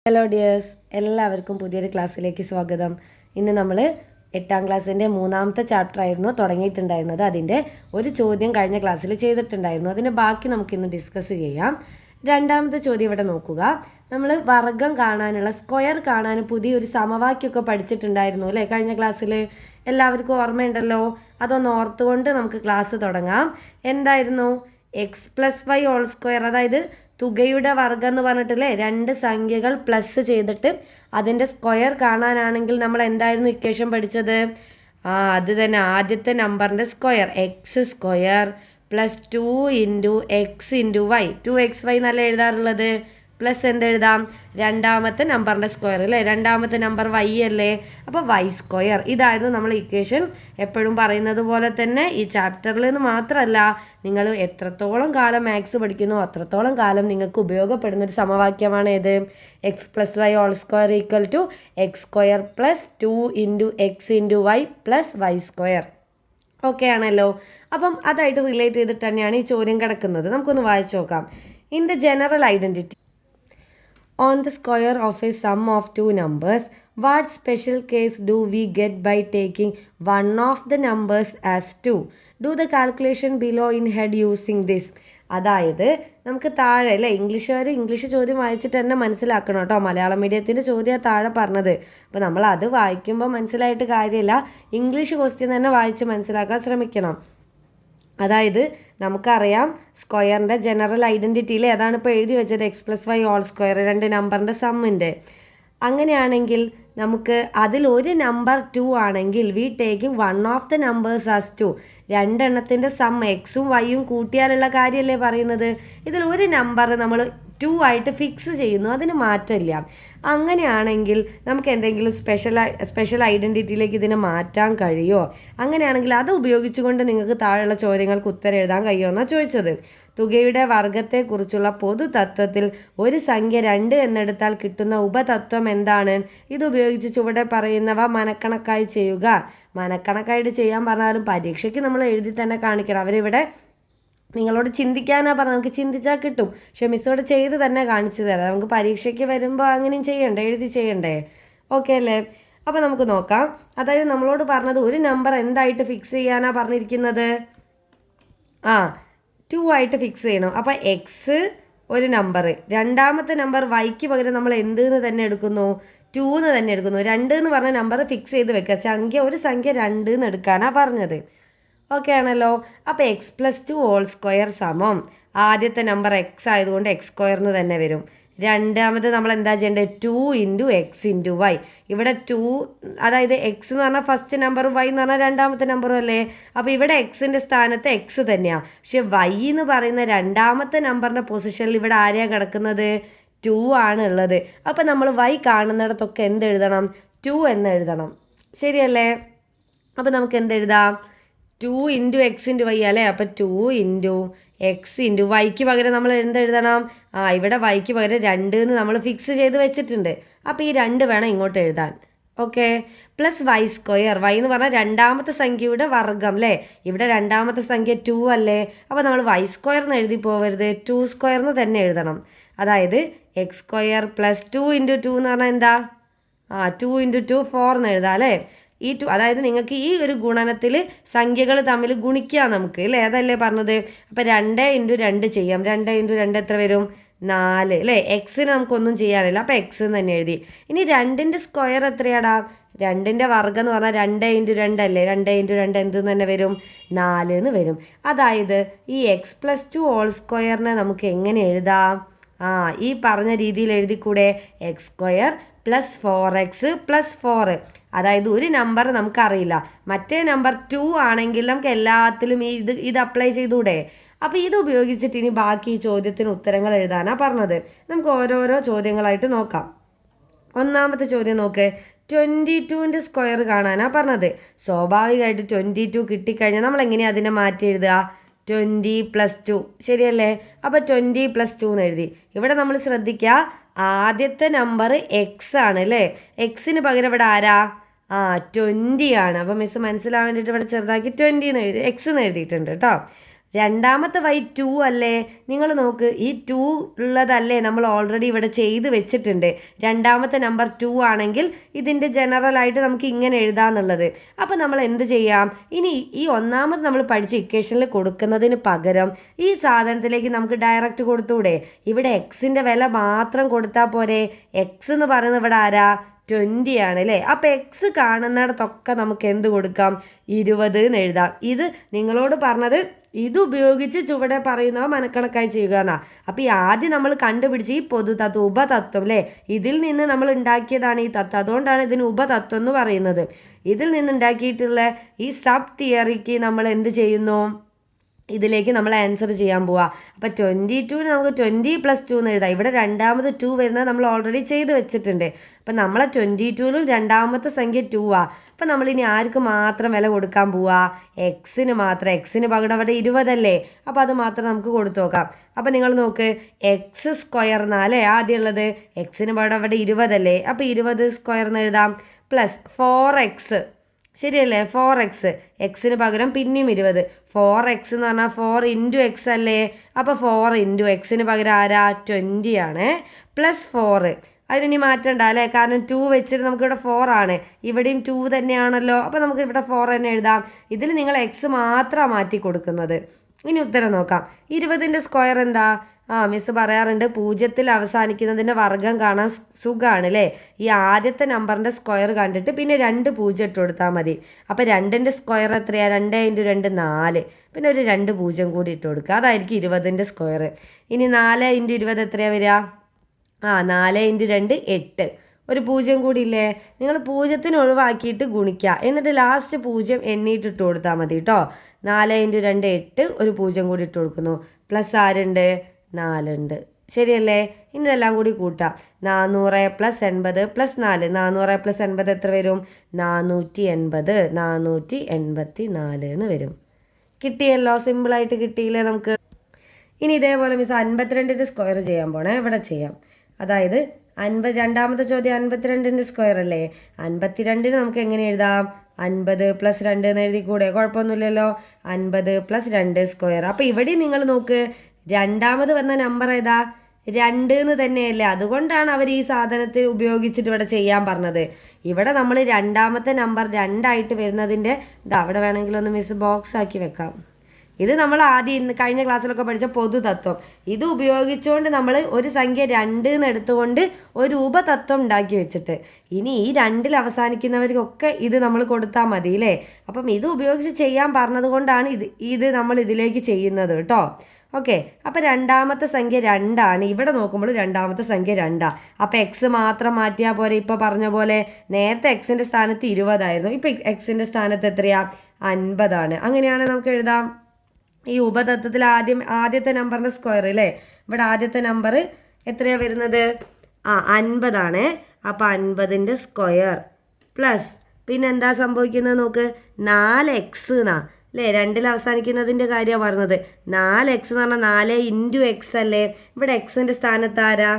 Hello dears, എല്ലാവർക്കും പുതിയൊരു ക്ലാസ്സിലേക്ക് സ്വാഗതം. ഇന്ന് നമ്മൾ 8ാം ക്ലാസ്സിൻ്റെ 3ാമത്തെ ചാപ്റ്റർ ആയിരുന്നു തുടങ്ങിയിട്ടുണ്ടായിരുന്നത്. അതിൻ്റെ ഒരു ചോദ്യം കഴിഞ്ഞ ക്ലാസ്സിൽ ചെയ്തിട്ടുണ്ടായിരുന്നു. അതിൻ്റെ ബാക്കി നമുക്കിന്ന് ഡിസ്കസ് ചെയ്യാം. 2ാമത്തെ ചോദ്യം ഇവിടെ നോക്കുക. നമ്മൾ വർഗം കാണാനുള്ള സ്ക്വയർ കാണാൻ പുതിയൊരു സമവാക്യമൊക്കെ പഠിച്ചിട്ടുണ്ടായിരുന്നു അല്ലേ കഴിഞ്ഞ ക്ലാസ്സിൽ? എല്ലാവർക്കും ഓർമ്മയുണ്ടല്ലോ. അതൊന്ന് ഓർത്തുകൊണ്ട് നമുക്ക് ക്ലാസ് തുടങ്ങാം. എന്തായിരുന്നു? x+y², അതായത് തുകയുടെ വർഗം എന്ന് പറഞ്ഞിട്ടില്ലേ, രണ്ട് സംഖ്യകൾ പ്ലസ് ചെയ്തിട്ട് അതിൻ്റെ സ്ക്വയർ കാണാനാണെങ്കിൽ നമ്മൾ എന്തായിരുന്നു ഇക്വേഷൻ പഠിച്ചത്? അത് തന്നെ, ആദ്യത്തെ നമ്പറിൻ്റെ square x² + 2 × x × y, 2xy എന്നല്ല എഴുതാറുള്ളത്. പ്ലസ് എന്തെഴുതാം? രണ്ടാമത്തെ നമ്പറിൻ്റെ സ്ക്വയർ അല്ലേ, രണ്ടാമത്തെ നമ്പർ y അല്ലേ, അപ്പോൾ y². ഇതായിരുന്നു നമ്മൾ ഇക്വേഷൻ. എപ്പോഴും പറയുന്നത് പോലെ തന്നെ ഈ ചാപ്റ്ററിൽ നിന്ന് മാത്രമല്ല, നിങ്ങൾ എത്രത്തോളം കാലം മാത്സ് പഠിക്കുന്നോ അത്രത്തോളം കാലം നിങ്ങൾക്ക് ഉപയോഗപ്പെടുന്ന ഒരു സമവാക്യമാണ് ഏത്? x+y² = x² + 2 × x × y + y². Okay ആണല്ലോ. അപ്പം അതായിട്ട് റിലേറ്റ് ചെയ്തിട്ട് തന്നെയാണ് ഈ ചോദ്യം കിടക്കുന്നത്. നമുക്കൊന്ന് വായിച്ചു നോക്കാം. In the general identity on the square of a sum of two numbers, what special case do we get by taking one of the numbers as 2? Do the calculation below in head using this. അതായത് നമുക്ക് താഴെ അല്ലേ, English ചോദ്യം വായിച്ചിട്ട് തന്നെ മനസ്സിലാക്കണം കേട്ടോ. മലയാളം മീഡിയത്തിൻ്റെ ചോദ്യം താഴെ പറഞ്ഞത്. അപ്പോൾ നമ്മൾ അത് വായിക്കുമ്പോൾ മനസ്സിലായിട്ട് കാര്യമില്ല, ഇംഗ്ലീഷ് ക്വസ്റ്റ്യൻ തന്നെ വായിച്ച് മനസ്സിലാക്കാൻ ശ്രമിക്കണം. അതായത് നമുക്കറിയാം സ്ക്വയറിൻ്റെ ജനറൽ ഐഡൻറ്റിറ്റിയിൽ അതാണ് ഇപ്പോൾ എഴുതി വെച്ചത്, x+y², രണ്ട് നമ്പറിൻ്റെ സമ്മിൻ്റെ. അങ്ങനെയാണെങ്കിൽ നമുക്ക് അതിൽ ഒരു നമ്പർ 2 ആണെങ്കിൽ we taking one of the numbers as 2. രണ്ടെണ്ണത്തിൻ്റെ സം എക്സും വൈയും കൂട്ടിയാലുള്ള കാര്യമല്ലേ പറയുന്നത്. ഇതിൽ ഒരു നമ്പർ നമ്മൾ 2 ആയിട്ട് ഫിക്സ് ചെയ്യുന്നു, അതിന് മാറ്റമില്ല. അങ്ങനെയാണെങ്കിൽ നമുക്ക് എന്തെങ്കിലും സ്പെഷ്യൽ ഐഡൻറ്റിറ്റിയിലേക്ക് ഇതിനെ മാറ്റാൻ കഴിയുമോ? അങ്ങനെയാണെങ്കിൽ അത് ഉപയോഗിച്ചുകൊണ്ട് നിങ്ങൾക്ക് താഴെയുള്ള ചോദ്യങ്ങൾക്ക് ഉത്തരം എഴുതാൻ കഴിയുമെന്നാണ് ചോദിച്ചത്. തുകയുടെ വർഗത്തെക്കുറിച്ചുള്ള പൊതു തത്വത്തിൽ ഒരു സംഖ്യ 2 എന്നെടുത്താൽ കിട്ടുന്ന ഉപതത്വം എന്താണ്? ഇതുപയോഗിച്ച് ചുവടെ പറയുന്നവ മനക്കണക്കായി ചെയ്യുക. മനക്കണക്കായിട്ട് ചെയ്യാൻ പറഞ്ഞാലും പരീക്ഷയ്ക്ക് നമ്മൾ എഴുതി തന്നെ കാണിക്കണം. അവരിവിടെ നിങ്ങളോട് ചിന്തിക്കാനാണ് പറഞ്ഞത്, നമുക്ക് ചിന്തിച്ചാൽ കിട്ടും. പക്ഷെ മിസ്സോട് ചെയ്ത് തന്നെ കാണിച്ചു തരാം. നമുക്ക് പരീക്ഷയ്ക്ക് വരുമ്പോൾ അങ്ങനെയും ചെയ്യണ്ടേ, എഴുതി ചെയ്യണ്ടേ? ഓക്കെ അല്ലേ? അപ്പോൾ നമുക്ക് നോക്കാം. അതായത് നമ്മളോട് പറഞ്ഞത് ഒരു നമ്പർ എന്തായിട്ട് ഫിക്സ് ചെയ്യാനാണ് പറഞ്ഞിരിക്കുന്നത്? 2 ആയിട്ട് ഫിക്സ് ചെയ്യണം. അപ്പോൾ എക്സ് ഒരു നമ്പർ, രണ്ടാമത്തെ നമ്പർ വൈക്ക് പകരം നമ്മൾ എന്തെന്ന് തന്നെ എടുക്കുന്നു? 2 എന്ന് തന്നെ എടുക്കുന്നു. 2 എന്ന് പറഞ്ഞ നമ്പർ ഫിക്സ് ചെയ്ത് വെക്കുക. ഒരു സംഖ്യ 2 എന്ന് എടുക്കാനാണ് പറഞ്ഞത്. ഓക്കെ ആണല്ലോ. അപ്പോൾ x+2² സമം ആദ്യത്തെ നമ്പർ x ആയതുകൊണ്ട് x² എന്ന് തന്നെ വരും. രണ്ടാമത് നമ്മൾ എന്താ ചെയ്യേണ്ടത്? 2 × x × y. ഇവിടെ 2, അതായത് x എന്ന് പറഞ്ഞാൽ ഫസ്റ്റ് നമ്പറും y എന്ന് പറഞ്ഞാൽ രണ്ടാമത്തെ നമ്പറും അല്ലേ. അപ്പോൾ ഇവിടെ എക്സിൻ്റെ സ്ഥാനത്ത് x തന്നെയാണ്. പക്ഷെ y എന്ന് പറയുന്ന രണ്ടാമത്തെ നമ്പറിൻ്റെ പൊസിഷനിൽ ഇവിടെ ആരെയാണ് കിടക്കുന്നത്? 2 ആണ് ഉള്ളത്. അപ്പോൾ നമ്മൾ y കാണുന്നിടത്തൊക്കെ എന്തെഴുതണം? 2 എന്ന് എഴുതണം. ശരിയല്ലേ? അപ്പോൾ നമുക്ക് എന്തെഴുതാം? 2 × x × y അല്ലേ. അപ്പോൾ 2 × x × yക്ക് പകരം നമ്മൾ എന്തെഴുതണം? ഇവിടെ yക്ക് പകരം 2 എന്ന് നമ്മൾ ഫിക്സ് ചെയ്ത് വെച്ചിട്ടുണ്ട്. അപ്പോൾ ഈ 2 വേണം ഇങ്ങോട്ട് എഴുതാൻ. ഓക്കെ. + y². y എന്ന് പറഞ്ഞാൽ രണ്ടാമത്തെ സംഖ്യയുടെ വർഗം അല്ലേ. ഇവിടെ രണ്ടാമത്തെ സംഖ്യ 2 അല്ലേ. അപ്പോൾ നമ്മൾ y² എന്ന് എഴുതി പോകരുത്, 2² എന്ന് തന്നെ എഴുതണം. അതായത് x² + 2 × 2 എന്ന് പറഞ്ഞാൽ എന്താ? 2 × 2 4 എന്ന് എഴുതാം അല്ലേ. ഈ 2, അതായത് നിങ്ങൾക്ക് ഈ ഒരു ഗുണനത്തിൽ സംഖ്യകൾ തമ്മിൽ ഗുണിക്കുക നമുക്ക് അല്ലേ, അതല്ലേ പറഞ്ഞത്. അപ്പോൾ 2 × 2 ചെയ്യാം. 2 × 2 എത്ര വരും? 4 അല്ലേ. എക്സിന് നമുക്കൊന്നും ചെയ്യാനില്ല, അപ്പോൾ എക്സ് എന്ന് തന്നെ എഴുതി. ഇനി 2ൻ്റെ സ്ക്വയർ എത്രയാടാ? 2ൻ്റെ വർഗ്ഗം എന്ന് പറഞ്ഞാൽ 2 × 2 അല്ലേ. 2 × 2 എന്തെന്ന് തന്നെ വരും? 4 എന്ന് വരും. അതായത് ഈ x+2² നമുക്ക് എങ്ങനെ എഴുതാം? ഈ പറഞ്ഞ രീതിയിൽ എഴുതിക്കൂടെ? x² + 4x + 4. അതായത് ഒരു നമ്പർ നമുക്കറിയില്ല, മറ്റേ നമ്പർ 2 ആണെങ്കിൽ നമുക്ക് എല്ലാത്തിലും ഇത് അപ്ലൈ ചെയ്തൂടെ? അപ്പോൾ ഇത് ഉപയോഗിച്ചിട്ട് ഇനി ബാക്കി ഈ ചോദ്യത്തിന് ഉത്തരങ്ങൾ എഴുതാനാണ് പറഞ്ഞത്. നമുക്ക് ഓരോരോ ചോദ്യങ്ങളായിട്ട് നോക്കാം. ഒന്നാമത്തെ ചോദ്യം നോക്ക്. 22ൻ്റെ സ്ക്വയർ കാണാനാണ് പറഞ്ഞത്. സ്വാഭാവികമായിട്ട് 22 കിട്ടിക്കഴിഞ്ഞാൽ നമ്മൾ എങ്ങനെയാണ് അതിനെ മാറ്റി എഴുതുക? 20 + 2 ശരിയല്ലേ. അപ്പോൾ 20 + 2 എന്ന് എഴുതി. ഇവിടെ നമ്മൾ ശ്രദ്ധിക്കുക, ആദ്യത്തെ നമ്പർ എക്സ് ആണ് അല്ലേ. എക്സിന് പകരം ഇവിടെ ആരാ? 20 ആണ്. അപ്പോൾ മിസ് മനസ്സിലാവാൻ വേണ്ടിയിട്ട് ഇവിടെ ചെറുതാക്കി 20 എന്ന് എഴുതി, എക്സ് എന്ന് എഴുതിയിട്ടുണ്ട് കേട്ടോ. രണ്ടാമത്തെ വൈ 2 അല്ലേ? നിങ്ങൾ നോക്ക്, ഈ 2 ഉള്ളതല്ലേ നമ്മൾ ഓൾറെഡി ഇവിടെ ചെയ്ത് വെച്ചിട്ടുണ്ട്. രണ്ടാമത്തെ നമ്പർ 2 ആണെങ്കിൽ ഇതിൻ്റെ ജനറലായിട്ട് നമുക്ക് ഇങ്ങനെ എഴുതാമെന്നുള്ളത്. അപ്പോൾ നമ്മൾ എന്ത് ചെയ്യാം? ഇനി ഈ ഒന്നാമത് നമ്മൾ പഠിച്ച ഇക്വേഷനിൽ കൊടുക്കുന്നതിന് പകരം ഈ സാധനത്തിലേക്ക് നമുക്ക് ഡയറക്റ്റ് കൊടുത്തൂടെ? ഇവിടെ എക്സിൻ്റെ വില മാത്രം കൊടുത്താൽ പോരെ? എക്സ് എന്ന് പറയുന്നത് ഇവിടെ ആരാ? 20 ആണ് അല്ലേ? അപ്പോൾ എക്സ് കാണുന്നിടത്തൊക്കെ നമുക്ക് എന്ത് കൊടുക്കാം? 20 എന്ന് എഴുതാം. ഇത് നിങ്ങളോട് പറഞ്ഞത് ഇത് ഉപയോഗിച്ച് ചുവടെ പറയുന്നവ മനക്കണക്കായി ചെയ്യുക എന്നാ. അപ്പോൾ ഈ ആദ്യം നമ്മൾ കണ്ടുപിടിച്ച് ഈ പൊതുതത്വം ഉപതത്വം അല്ലേ, ഇതിൽ നിന്ന് നമ്മൾ ഉണ്ടാക്കിയതാണ് ഈ തത്വം. അതുകൊണ്ടാണ് ഇതിന് ഉപതത്വം എന്ന് പറയുന്നത്. ഇതിൽ നിന്ന് ഉണ്ടാക്കിയിട്ടുള്ള ഈ സബ് തിയറിക്ക് നമ്മൾ എന്ത് ചെയ്യുന്നു? ഇതിലേക്ക് നമ്മൾ ആൻസർ ചെയ്യാൻ പോവുക. അപ്പോൾ 22 നമുക്ക് 20 + 2 എന്ന് എഴുതാം. ഇവിടെ രണ്ടാമത് 2 വരുന്നത് നമ്മൾ ഓൾറെഡി ചെയ്ത് വെച്ചിട്ടുണ്ട്. അപ്പം നമ്മളെ 22ലും രണ്ടാമത്തെ സംഖ്യ 2 ആ. അപ്പം നമ്മളിനി ആർക്ക് മാത്രം വില കൊടുക്കാൻ പോവുക? എക്സിന് മാത്രം. എക്സിന് പകരം അവിടെ 20 അല്ലേ? അപ്പോൾ അത് മാത്രം നമുക്ക് കൊടുത്തു നോക്കാം. അപ്പം നിങ്ങൾ നോക്ക്, x² എന്നാലേ ആദ്യം ഉള്ളത്. എക്സിന് പകരം അവിടെ 20 അല്ലേ? അപ്പോൾ 20² എന്ന് എഴുതാം. പ്ലസ് 4x, ശരിയല്ലേ? 4x, എക്സിന് പകരം പിന്നെയും 20. 4x എന്ന് പറഞ്ഞാൽ 4 × x അല്ലേ? അപ്പോൾ 4 × എക്സിന് പകരം ആരാ? 20 ആണ്. പ്ലസ് 4, അതിനി മാറ്റണ്ട അല്ലേ? കാരണം 2 വെച്ചിട്ട് നമുക്കിവിടെ 4 ആണ്. ഇവിടെയും 2 തന്നെയാണല്ലോ. അപ്പോൾ നമുക്ക് ഇവിടെ 4 തന്നെ എഴുതാം. ഇതിൽ നിങ്ങൾ എക്സ് മാത്രമാണ് മാറ്റി കൊടുക്കുന്നത്. ഇനി ഉത്തരം നോക്കാം. 20ൻ്റെ സ്ക്വയർ എന്താ? മിസ് പറയാറുണ്ട്, 0ൽ അവസാനിക്കുന്നതിൻ്റെ വർഗ്ഗം കാണാൻ സുഖമാണ് അല്ലേ? ഈ ആദ്യത്തെ നമ്പറിൻ്റെ സ്ക്വയർ കണ്ടിട്ട് പിന്നെ 2 0 ഇട്ട് കൊടുത്താൽ മതി. അപ്പോൾ 2ൻ്റെ സ്ക്വയർ എത്രയാണ്? 2 × 2 4, പിന്നെ ഒരു 2 0 കൂടി ഇട്ട് കൊടുക്കുക. അതായിരിക്കും 20ൻ്റെ സ്ക്വയർ. ഇനി 4 × 20 എത്രയാണ് വരിക? 4 × 2 8, ഒരു 0 കൂടി ഇല്ലേ? നിങ്ങൾ 0ത്തിന് ഒഴിവാക്കിയിട്ട് ഗുണിക്കുക, എന്നിട്ട് ലാസ്റ്റ് 0 എണ്ണിയിട്ട് ഇട്ട് കൊടുത്താൽ മതി കേട്ടോ. 4 × 2 8, ഒരു 0 കൂടി ഇട്ട് കൊടുക്കുന്നു. പ്ലസ് ആരുണ്ട്? 4 ഉണ്ട്. ശരിയല്ലേ? ഇനി ഇതെല്ലാം കൂടി കൂട്ടാം. 400 + 80 + 4, 400 + 80 എത്ര വരും? 480, 484 എന്ന് വരും. കിട്ടിയല്ലോ, സിമ്പിളായിട്ട് കിട്ടിയില്ലേ നമുക്ക്? ഇനി ഇതേപോലെ മിസ് 52ൻ്റെ സ്ക്വയർ ചെയ്യാൻ പോണേ. ഇവിടെ ചെയ്യാം. അതായത് രണ്ടാമത്തെ ചോദ്യം 52ൻ്റെ സ്ക്വയർ അല്ലേ? 52ന് നമുക്ക് എങ്ങനെ എഴുതാം? 50 + 2 എന്ന് എഴുതിക്കൂടെ? കുഴപ്പമൊന്നുമില്ലല്ലോ. 50 + 2 സ്ക്വയർ. അപ്പോൾ ഇവിടെ നിങ്ങൾ നോക്ക്, രണ്ടാമത് വന്ന നമ്പർ ഏതാ? 2 എന്ന് തന്നെയല്ലേ? അതുകൊണ്ടാണ് അവർ ഈ സാധനത്തിൽ ഉപയോഗിച്ചിട്ട് ഇവിടെ ചെയ്യാൻ പറഞ്ഞത്. ഇവിടെ നമ്മൾ രണ്ടാമത്തെ നമ്പർ 2 ആയിട്ട് വരുന്നതിൻ്റെ അവിടെ വേണമെങ്കിൽ ഒന്ന് മിസ് ബോക്സ് ആക്കി വെക്കാം. ഇത് നമ്മൾ ആദ്യം കഴിഞ്ഞ ക്ലാസ്സിലൊക്കെ പഠിച്ച പൊതുതത്വം. ഇത് ഉപയോഗിച്ചുകൊണ്ട് നമ്മൾ ഒരു സംഖ്യ 2 എന്ന് എടുത്തുകൊണ്ട് ഒരു ഉപതത്വം ഉണ്ടാക്കി വെച്ചിട്ട് ഇനി ഈ 2ൽ അവസാനിക്കുന്നവർക്കൊക്കെ ഇത് നമ്മൾ കൊടുത്താൽ മതി അല്ലേ? അപ്പം ഇത് ഉപയോഗിച്ച് ചെയ്യാൻ പറഞ്ഞത് കൊണ്ടാണ് ഇത് നമ്മൾ ഇതിലേക്ക് ചെയ്യുന്നത് കേട്ടോ. ഓക്കെ, അപ്പോൾ രണ്ടാമത്തെ സംഖ്യ 2 ആണ്. ഇവിടെ നോക്കുമ്പോൾ രണ്ടാമത്തെ സംഖ്യ 2 ആണ്. അപ്പോൾ എക്സ് മാത്രം മാറ്റിയാൽ പോരെ? ഇപ്പോൾ പറഞ്ഞ പോലെ നേരത്തെ എക്സിൻ്റെ സ്ഥാനത്ത് 20 ആയിരുന്നു. ഇപ്പോൾ എക്സിൻ്റെ സ്ഥാനത്ത് എത്രയാ? 50 ആണ്. അങ്ങനെയാണെങ്കിൽ നമുക്ക് എഴുതാം. ഈ ഉപതത്വത്തിൽ ആദ്യത്തെ നമ്പറിൻ്റെ സ്ക്വയർ അല്ലേ? ഇവിടെ ആദ്യത്തെ നമ്പർ എത്രയാണ് വരുന്നത്? 50 ആണ്. അപ്പോൾ 50ൻ്റെ സ്ക്വയർ പ്ലസ് പിന്നെ എന്താ സംഭവിക്കുന്നത് നോക്ക്, 4x എന്നാ അല്ലേ? 2ൽ അവസാനിക്കുന്നതിൻ്റെ കാര്യമാണ് പറഞ്ഞത്. 4x എന്ന് പറഞ്ഞാൽ 4 × x അല്ലേ? ഇവിടെ എക്സിൻ്റെ സ്ഥാനത്ത് ആരാ?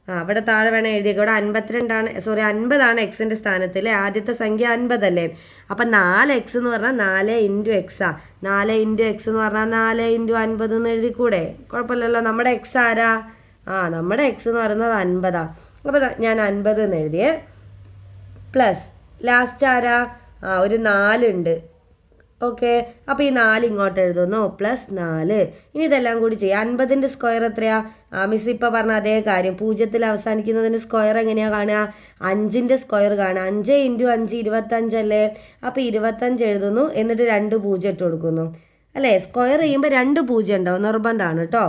ഇവിടെ താഴെ വേണം എഴുതിയേക്കാം. ഇവിടെ 50 ആണ് എക്സിൻ്റെ സ്ഥാനത്ത് അല്ലേ? ആദ്യത്തെ സംഖ്യ 50 അല്ലേ? അപ്പം 4x എന്ന് പറഞ്ഞാൽ 4 × x ആ. 4 × x എന്ന് പറഞ്ഞാൽ 4 × 50 എന്ന് എഴുതിക്കൂടെ? കുഴപ്പമില്ലല്ലോ. നമ്മുടെ എക്സ് ആരാ? നമ്മുടെ എക്സ് എന്ന് പറയുന്നത് 50 ആണ്. അപ്പോൾ ഞാൻ 50 എന്ന് എഴുതിയേ. പ്ലസ് ലാസ്റ്റ് ആരാ? ഒരു 4 ഉണ്ട്. ഓക്കെ, അപ്പോൾ ഈ 4 ഇങ്ങോട്ട് എഴുതുന്നു. പ്ലസ് 4. ഇനി ഇതെല്ലാം കൂടി ചെയ്യാം. 50ൻ്റെ സ്ക്വയർ എത്രയാ? മിസ് ഇപ്പോൾ പറഞ്ഞ അതേ കാര്യം. 0ൽ അവസാനിക്കുന്നതിൻ്റെ സ്ക്വയർ എങ്ങനെയാണ് കാണുക? 5ൻ്റെ സ്ക്വയർ കാണുക. 5 × 5 25 അല്ലേ? അപ്പോൾ 25 എഴുതുന്നു, എന്നിട്ട് 2 0 ഇട്ട് കൊടുക്കുന്നു അല്ലേ? സ്ക്വയർ ചെയ്യുമ്പോൾ 2 0 ഉണ്ടാവും, നിർബന്ധമാണ് കേട്ടോ.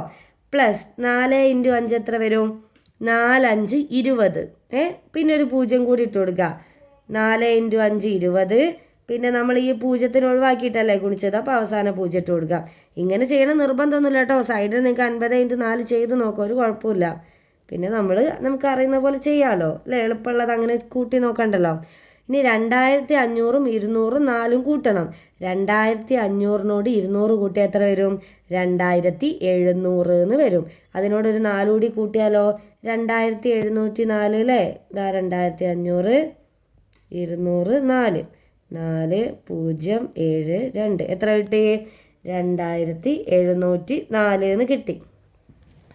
പ്ലസ് 4 × 5 എത്ര വരും? 4 5 20. പിന്നെ ഒരു 0 കൂടി ഇട്ട് കൊടുക്കുക. 4 × 5 20. പിന്നെ നമ്മൾ ഈ 0ത്തിന് ഒഴിവാക്കിയിട്ടല്ലേ ഗുണിച്ചത്? അപ്പോൾ അവസാനം 0 ഇട്ട് കൊടുക്കുക. ഇങ്ങനെ ചെയ്യണം നിർബന്ധമൊന്നുമില്ല കേട്ടോ. സൈഡിൽ നിങ്ങൾക്ക് 50 × 4 ചെയ്ത് നോക്കാം, ഒരു കുഴപ്പമില്ല. പിന്നെ നമുക്ക് അറിയുന്ന പോലെ ചെയ്യാമല്ലോ അല്ലേ? എളുപ്പമുള്ളത് അങ്ങനെ കൂട്ടി നോക്കണ്ടല്ലോ. ഇനി 2500ഉം 200ഉം 4ഉം കൂട്ടണം. 2500നോട് 200 കൂട്ടിയാൽ എത്ര വരും? 2700 എന്ന് വരും. അതിനോടൊരു 4 കൂടി കൂട്ടിയാലോ? 2704 അല്ലേ? 2500 200 4 4072. എത്ര കിട്ടി? 2704 എന്ന് കിട്ടി.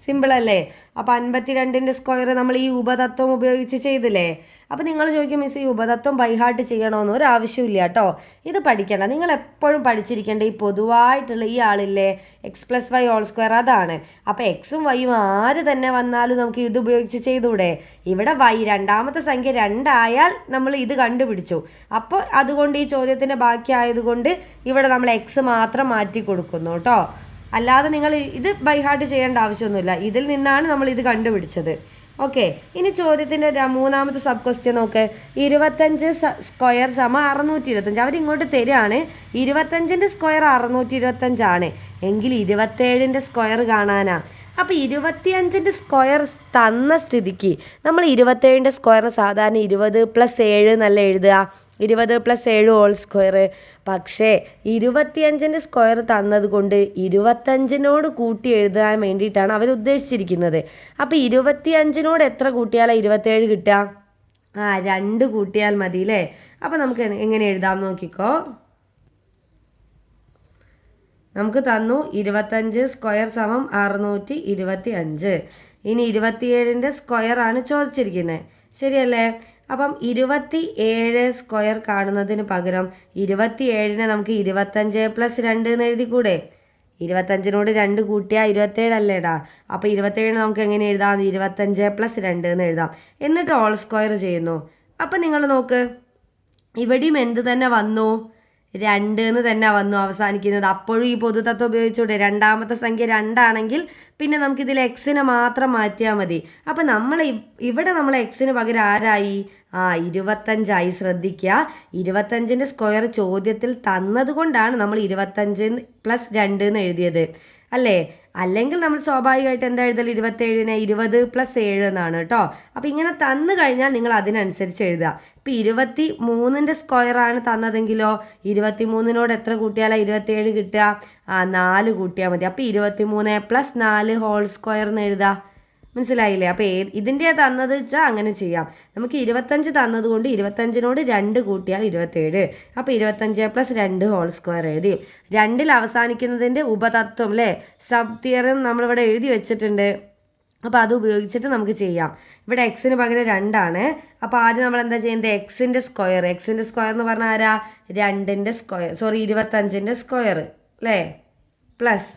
സിമ്പിൾ അല്ലേ? അപ്പോൾ 52ൻ്റെ സ്ക്വയർ നമ്മൾ ഈ ഉപതത്വം ഉപയോഗിച്ച് ചെയ്തില്ലേ? അപ്പോൾ നിങ്ങൾ ചോദിക്കും മിസ് ഈ ഉപതത്വം ബൈഹാർട്ട് ചെയ്യണമെന്ന്. ഒരു ആവശ്യമില്ല കേട്ടോ. ഇത് പഠിക്കേണ്ട. നിങ്ങൾ എപ്പോഴും പഠിച്ചിരിക്കേണ്ട ഈ പൊതുവായിട്ടുള്ള ഈ ആളില്ലേ x+y², അതാണ്. അപ്പോൾ എക്സും വൈയും ആര് തന്നെ വന്നാലും നമുക്ക് ഇത് ഉപയോഗിച്ച് ചെയ്തൂടെ? ഇവിടെ y രണ്ടാമത്തെ സംഖ്യ 2 ആയാൽ നമ്മൾ ഇത് കണ്ടുപിടിച്ചു. അപ്പോൾ അതുകൊണ്ട് ഈ ചോദ്യത്തിൻ്റെ ബാക്കി ആയതുകൊണ്ട് ഇവിടെ നമ്മൾ എക്സ് മാത്രം മാറ്റി കൊടുക്കുന്നു കേട്ടോ. അല്ലാതെ നിങ്ങൾ ഇത് ബൈഹാർട്ട് ചെയ്യേണ്ട ആവശ്യമൊന്നുമില്ല. ഇതിൽ നിന്നാണ് നമ്മൾ ഇത് കണ്ടുപിടിച്ചത്. ഓക്കെ, ഇനി ചോദ്യത്തിൻ്റെ മൂന്നാമത്തെ സബ് ക്വസ്റ്റ്യൻ നോക്ക്. 25 സ്ക്വയർ സമം 625. അവരിങ്ങോട്ട് തരികയാണ് 25ൻ്റെ സ്ക്വയർ 625 എങ്കിൽ 27ൻ്റെ സ്ക്വയർ കാണാനാ. അപ്പോൾ 25ൻ്റെ സ്ക്വയർ തന്ന സ്ഥിതിക്ക് നമ്മൾ 27ൻ്റെ സ്ക്വയർ സാധാരണ 20+7 എന്നല്ല എഴുതുക, 20+7 പക്ഷേ 25ൻ്റെ സ്ക്വയർ തന്നത് കൊണ്ട് 25നോട് കൂട്ടി എഴുതാൻ വേണ്ടിയിട്ടാണ് അവർ ഉദ്ദേശിച്ചിരിക്കുന്നത്. അപ്പോൾ 25നോട് എത്ര കൂട്ടിയാലാണ് 27 കിട്ടുക? 2 കൂട്ടിയാൽ മതി അല്ലേ? അപ്പോൾ നമുക്ക് എങ്ങനെ എഴുതാം നോക്കിക്കോ. നമുക്ക് തന്നു 25 സ്ക്വയർ സമം 625. ഇനി 27ൻ്റെ സ്ക്വയർ ആണ് ചോദിച്ചിരിക്കുന്നത്, ശരിയല്ലേ? അപ്പം 27 സ്ക്വയർ കാണുന്നതിന് പകരം 27നെ നമുക്ക് 25+2 എന്ന് എഴുതിക്കൂടെ? 25നോട് 2 കൂട്ടിയാൽ 27 അല്ലേടാ. അപ്പോൾ 27 നമുക്ക് എങ്ങനെ എഴുതാം? 25+2 എന്ന് എഴുതാം. എന്നിട്ട് ഹോൾ സ്ക്വയർ ചെയ്യുന്നു. അപ്പം നിങ്ങൾ നോക്ക്, ഇവിടെയും എന്ത് തന്നെ വന്നു? 2 എന്ന് തന്നെ വന്നു അവസാനിക്കുന്നത്. അപ്പോഴും ഈ പൊതുതത്വം ഉപയോഗിച്ചൂടെ? രണ്ടാമത്തെ സംഖ്യ 2 ആണെങ്കിൽ പിന്നെ നമുക്കിതിൽ എക്സിനെ മാത്രം മാറ്റിയാൽ മതി. അപ്പം ഇവിടെ നമ്മൾ എക്സിന് പകരം ആരായി? 25 ശ്രദ്ധിക്കുക, 25ൻ്റെ സ്ക്വയർ ചോദ്യത്തിൽ തന്നത് കൊണ്ടാണ് നമ്മൾ 25+2 എന്ന് എഴുതിയത് അല്ലേ? അല്ലെങ്കിൽ നമ്മൾ സ്വാഭാവികമായിട്ട് എന്താ എഴുതൽ? 27നെ 20+7 എന്നാണ് കേട്ടോ. അപ്പോൾ ഇങ്ങനെ തന്നു കഴിഞ്ഞാൽ നിങ്ങൾ അതിനനുസരിച്ച് എഴുതുക. ഇപ്പോൾ 23ൻ്റെ സ്ക്വയറാണ് തന്നതെങ്കിലോ 23നോട് എത്ര കൂട്ടിയാലാണ് 27 കിട്ടുക? 4 കൂട്ടിയാൽ മതി. അപ്പോൾ 23+4 ഹോൾ സ്ക്വയർ എന്ന് എഴുതുക. മനസ്സിലായില്ലേ? അപ്പോൾ ഇതിൻ്റെ തന്നത് വെച്ചാൽ അങ്ങനെ ചെയ്യാം. നമുക്ക് 25 തന്നതുകൊണ്ട് 25നോട് 2 കൂട്ടിയാൽ 27. അപ്പോൾ 25+2 ഹോൾ സ്ക്വയർ എഴുതി. 2ൽ അവസാനിക്കുന്നതിൻ്റെ ഉപതത്വം അല്ലേ, സബ് തിയറം നമ്മളിവിടെ എഴുതി വെച്ചിട്ടുണ്ട്. അപ്പോൾ അത് ഉപയോഗിച്ചിട്ട് നമുക്ക് ചെയ്യാം. ഇവിടെ എക്സിന് പകരം 2 ആണ്. അപ്പോൾ ആദ്യം നമ്മൾ എന്താ ചെയ്യുന്നത്? എക്സിൻ്റെ സ്ക്വയർ എന്ന് പറഞ്ഞാൽ ആരാ? 2ൻ്റെ സ്ക്വയർ, 25ൻ്റെ സ്ക്വയർ അല്ലേ, പ്ലസ്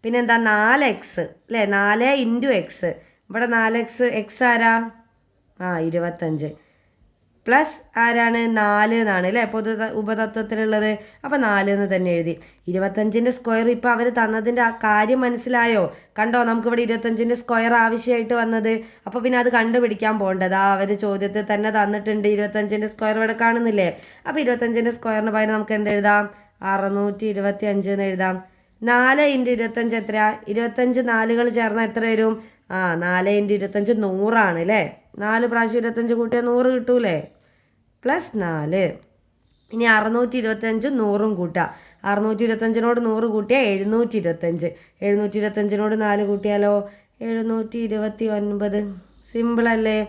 പിന്നെന്താ 4x അല്ലേ, 4 × x. ഇവിടെ 4x, എക്സ് ആരാ? 25 പ്ലസ് ആരാണ്? 4 എന്നാണ് അല്ലേ ഉപതത്വത്തിലുള്ളത്. അപ്പോൾ 4 എന്ന് തന്നെ എഴുതി. 25ൻ്റെ സ്ക്വയർ ഇപ്പോൾ അവർ തന്നതിൻ്റെ ആ കാര്യം മനസ്സിലായോ? കണ്ടോ, നമുക്കിവിടെ 25ൻ്റെ സ്ക്വയർ ആവശ്യമായിട്ട് വന്നത്. അപ്പോൾ പിന്നെ അത് കണ്ടുപിടിക്കാൻ പോകേണ്ടത് അവർ ചോദ്യത്തിൽ തന്നെ തന്നിട്ടുണ്ട്. 25ൻ്റെ സ്ക്വയർ ഇവിടെ കാണുന്നില്ലേ? അപ്പോൾ 25ൻ്റെ സ്ക്വയറിന് പകരം നമുക്ക് എന്തെഴുതാം? 625 എന്ന് എഴുതാം. 4 × 25 എത്രയാ? 25 4കൾ ചേർന്നാൽ എത്ര വരും? 4 × 25 100 ആണ് അല്ലേ? 4 പ്രാവശ്യം 25 കൂട്ടിയാൽ 100 കിട്ടൂലേ? +4. ഇനി 625 100 കൂട്ടുക. 625നോട് 100 കൂട്ടിയാൽ 725. 725നോട് 4 കൂട്ടിയാലോ? 729. സിമ്പിൾ അല്ലേ?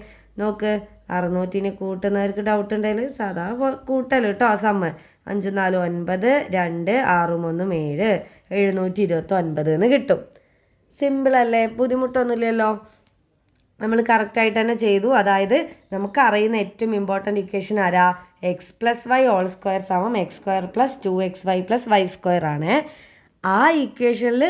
നോക്ക്, 600നെ കൂട്ടുന്നവർക്ക് ഡൗട്ട് ഉണ്ടെങ്കിൽ സാധാ കൂട്ടൽ കേട്ടോ. സമ്മ് 5 4 9, 2 6 1 7, 729 എന്ന് കിട്ടും. സിമ്പിൾ അല്ലേ? ബുദ്ധിമുട്ടൊന്നുമില്ലല്ലോ. നമ്മൾ കറക്റ്റായിട്ട് തന്നെ ചെയ്തു. അതായത് നമുക്ക് അറിയുന്ന ഏറ്റവും ഇമ്പോർട്ടൻറ്റ് ഇക്വേഷൻ ആരാ? x+y² സമം x² + 2xy + y² ആണ്. ആ ഇക്വേഷനിൽ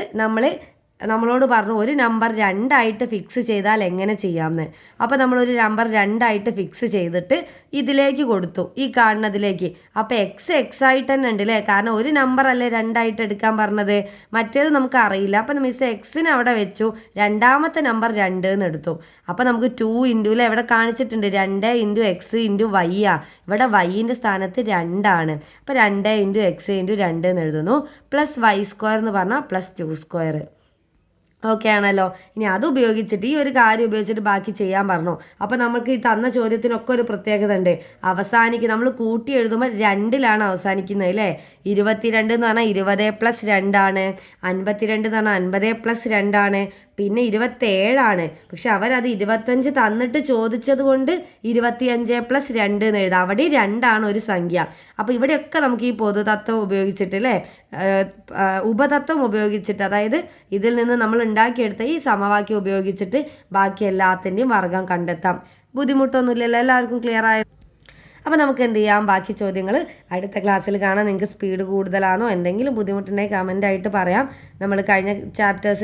നമ്മളോട് പറഞ്ഞു ഒരു നമ്പർ 2 ആയിട്ട് ഫിക്സ് ചെയ്താൽ എങ്ങനെ ചെയ്യാമെന്ന്. അപ്പോൾ നമ്മളൊരു നമ്പർ 2 ആയിട്ട് ഫിക്സ് ചെയ്തിട്ട് ഇതിലേക്ക് കൊടുത്തു, ഈ കാണുന്നതിലേക്ക്. അപ്പോൾ എക്സ് ആയിട്ട് തന്നെ ഉണ്ട് അല്ലേ? കാരണം ഒരു നമ്പർ അല്ലേ 2 ആയിട്ട് എടുക്കാൻ പറഞ്ഞത്, മറ്റേത് നമുക്ക് അറിയില്ല. അപ്പോൾ മിസ് എക്സിന് അവിടെ വെച്ചു, രണ്ടാമത്തെ നമ്പർ 2 എന്ന് എടുത്തു. അപ്പോൾ നമുക്ക് 2 × എവിടെ കാണിച്ചിട്ടുണ്ട്? 2 × x × y ആ. ഇവിടെ y-ൻ്റെ സ്ഥാനത്ത് 2 ആണ്. അപ്പോൾ 2 × x × 2 എന്ന് എഴുതുന്നു. +y² എന്ന് പറഞ്ഞാൽ +2². ഓക്കെ ആണല്ലോ. ഇനി അത് ഉപയോഗിച്ചിട്ട് ഈ ഒരു കാര്യം ഉപയോഗിച്ചിട്ട് ബാക്കി ചെയ്യാൻ പറഞ്ഞു. അപ്പോൾ നമുക്ക് ഈ തന്ന ചോദ്യത്തിനൊക്കെ ഒരു പ്രത്യേകത ഉണ്ട്. നമ്മൾ കൂട്ടി എഴുതുമ്പോൾ 2ലാണ് അവസാനിക്കുന്നത് അല്ലേ? 22 എന്ന് പറഞ്ഞാൽ 20+2 ആണ്. 52 എന്ന് പറഞ്ഞാൽ 50+2 ആണ്. പിന്നെ 27 പക്ഷെ അവരത് 25 തന്നിട്ട് ചോദിച്ചത് കൊണ്ട് 25+2 എന്ന് എഴുതാം. അവിടെ 2 ഒരു സംഖ്യ. അപ്പോൾ ഇവിടെയൊക്കെ നമുക്ക് ഈ പൊതുതത്വം ഉപയോഗിച്ചിട്ട് അല്ലേ, ഉപതത്വം ഉപയോഗിച്ചിട്ട്, അതായത് ഇതിൽ നിന്ന് നമ്മൾ ഉണ്ടാക്കിയെടുത്ത ഈ സമവാക്യം ഉപയോഗിച്ചിട്ട് ബാക്കി എല്ലാത്തിൻ്റെയും വർഗ്ഗം കണ്ടെത്താം. ബുദ്ധിമുട്ടൊന്നുമില്ലല്ലോ, എല്ലാവർക്കും ക്ലിയർ ആയ. അപ്പോൾ നമുക്ക് എന്ത് ചെയ്യാം, ബാക്കി ചോദ്യങ്ങൾ അടുത്ത ക്ലാസ്സിൽ കാണാം. നിങ്ങൾക്ക് സ്പീഡ് കൂടുതലാണോ എന്തെങ്കിലും ബുദ്ധിമുട്ടുണ്ടെങ്കിൽ കമൻ്റായിട്ട് പറയാം. നമ്മൾ കഴിഞ്ഞ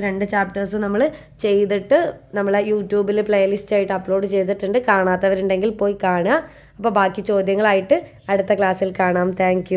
2 ചാപ്റ്റേഴ്സും നമ്മൾ ചെയ്തിട്ട് നമ്മളെ യൂട്യൂബിൽ പ്ലേലിസ്റ്റ് ആയിട്ട് അപ്ലോഡ് ചെയ്തിട്ടുണ്ട്. കാണാത്തവരുണ്ടെങ്കിൽ പോയി കാണുക. അപ്പോൾ ബാക്കി ചോദ്യങ്ങളായിട്ട് അടുത്ത ക്ലാസ്സിൽ കാണാം. താങ്ക്